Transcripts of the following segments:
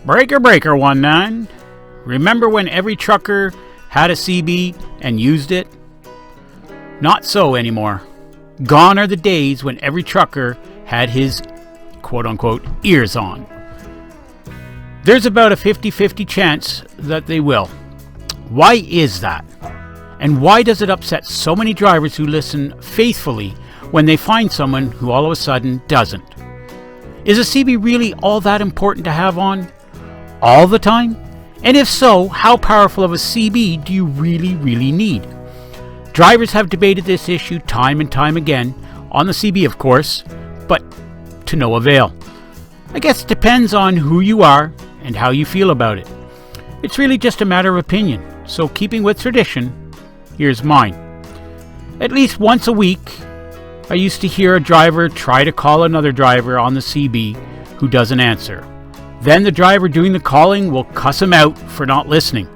Breaker, breaker, 1-9. Remember when every trucker had a CB and used it? Not so anymore. Gone are the days when every trucker had his quote-unquote ears on. There's about a 50-50 chance that they will. Why is that? And why does it upset so many drivers who listen faithfully when they find someone who all of a sudden doesn't? Is a CB really all that important to have on? All the time? And if so, how powerful of a CB do you really need? Drivers have debated this issue time and time again, on the CB of course, but to no avail. I guess it depends on who you are and how you feel about it. It's really just a matter of opinion, so keeping with tradition, here's mine. At least once a week, I used to hear a driver try to call another driver on the CB who doesn't answer. Then the driver doing the calling will cuss him out for not listening.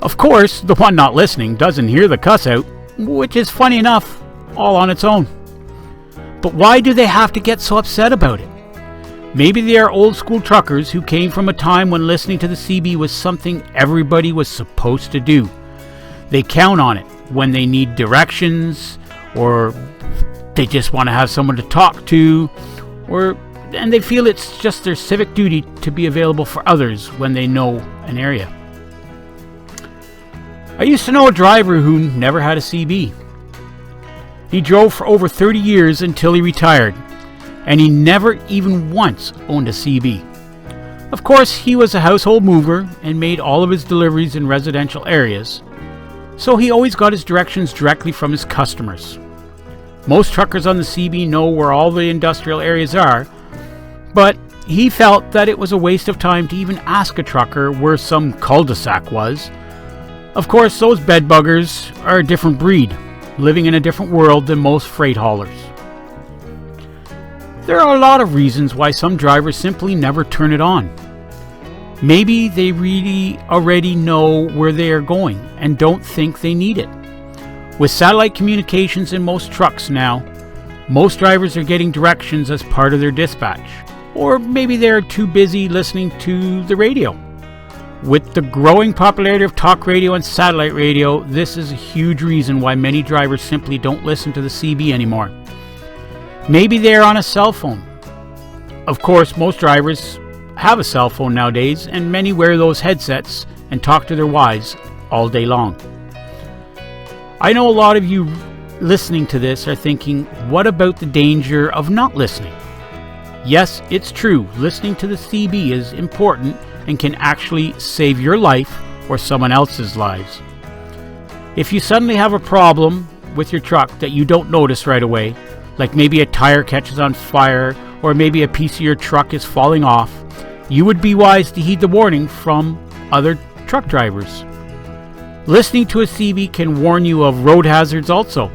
Of course, the one not listening doesn't hear the cuss out, which is funny enough, all on its own. But why do they have to get so upset about it? Maybe they are old school truckers who came from a time when listening to the CB was something everybody was supposed to do. They count on it when they need directions, or they just want to have someone to talk to, and they feel it's just their civic duty to be available for others when they know an area. I used to know a driver who never had a CB. He drove for over 30 years until he retired, and he never even once owned a CB. Of course, he was a household mover and made all of his deliveries in residential areas, so he always got his directions directly from his customers. Most truckers on the CB know where all the industrial areas are, but he felt that it was a waste of time to even ask a trucker where some cul-de-sac was. Of course, those bedbuggers are a different breed, living in a different world than most freight haulers. There are a lot of reasons why some drivers simply never turn it on. Maybe they really already know where they are going and don't think they need it. With satellite communications in most trucks now, most drivers are getting directions as part of their dispatch. Or maybe they're too busy listening to the radio. With the growing popularity of talk radio and satellite radio, this is a huge reason why many drivers simply don't listen to the CB anymore. Maybe they're on a cell phone. Of course, most drivers have a cell phone nowadays, and many wear those headsets and talk to their wives all day long. I know a lot of you listening to this are thinking, what about the danger of not listening? Yes, it's true, listening to the CB is important and can actually save your life or someone else's lives. If you suddenly have a problem with your truck that you don't notice right away, like maybe a tire catches on fire or maybe a piece of your truck is falling off, you would be wise to heed the warning from other truck drivers. Listening to a CB can warn you of road hazards also.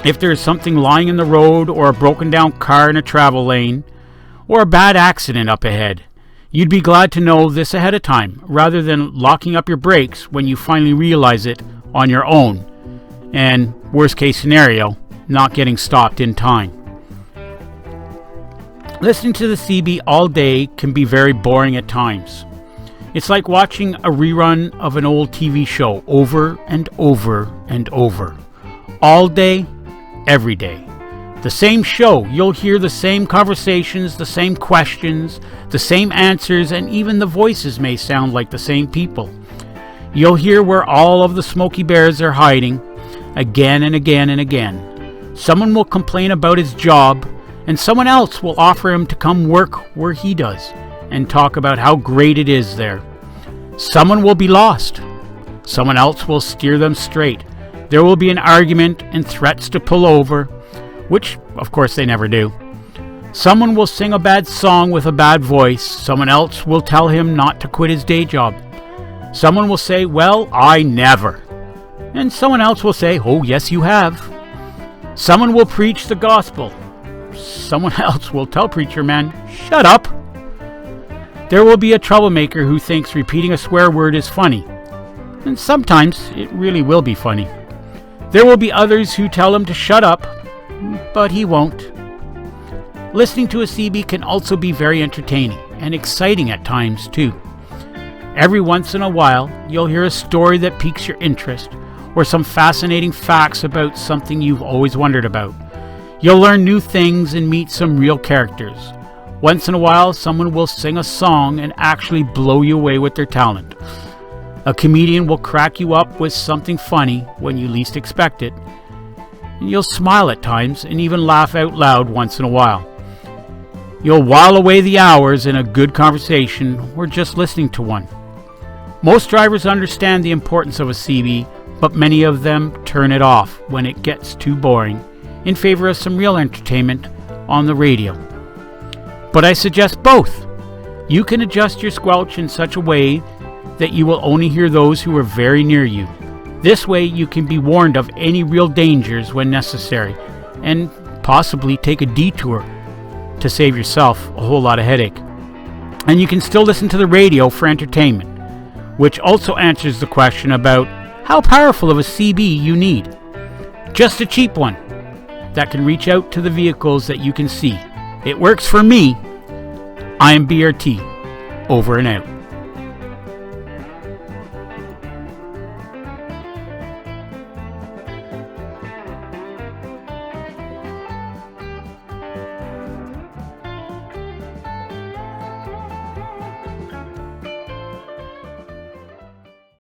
If there is something lying in the road or a broken down car in a travel lane or a bad accident up ahead, you'd be glad to know this ahead of time rather than locking up your brakes when you finally realize it on your own and, worst case scenario, not getting stopped in time. Listening to the CB all day can be very boring at times. It's like watching a rerun of an old TV show over and over and over. All day, every day. The same show, you'll hear the same conversations, the same questions, the same answers, and even the voices may sound like the same people. You'll hear where all of the Smokey Bears are hiding, again and again and again. Someone will complain about his job, and someone else will offer him to come work where he does, and talk about how great it is there. Someone will be lost. Someone else will steer them straight. There will be an argument and threats to pull over, which, of course, they never do. Someone will sing a bad song with a bad voice. Someone else will tell him not to quit his day job. Someone will say, "Well, I never." And someone else will say, "Oh, yes, you have." Someone will preach the gospel. Someone else will tell preacher man, "Shut up." There will be a troublemaker who thinks repeating a swear word is funny. And sometimes it really will be funny. There will be others who tell him to shut up, but he won't. Listening to a CB can also be very entertaining, and exciting at times too. Every once in a while, you'll hear a story that piques your interest, or some fascinating facts about something you've always wondered about. You'll learn new things and meet some real characters. Once in a while, someone will sing a song and actually blow you away with their talent. A comedian will crack you up with something funny when you least expect it. And you'll smile at times and even laugh out loud once in a while. You'll while away the hours in a good conversation or just listening to one. Most drivers understand the importance of a CB, but many of them turn it off when it gets too boring in favor of some real entertainment on the radio. But I suggest both. You can adjust your squelch in such a way that you will only hear those who are very near you. This way you can be warned of any real dangers when necessary, and possibly take a detour to save yourself a whole lot of headache. And you can still listen to the radio for entertainment, which also answers the question about how powerful of a CB you need. Just a cheap one that can reach out to the vehicles that you can see. It works for me. I am BRT. Over and out.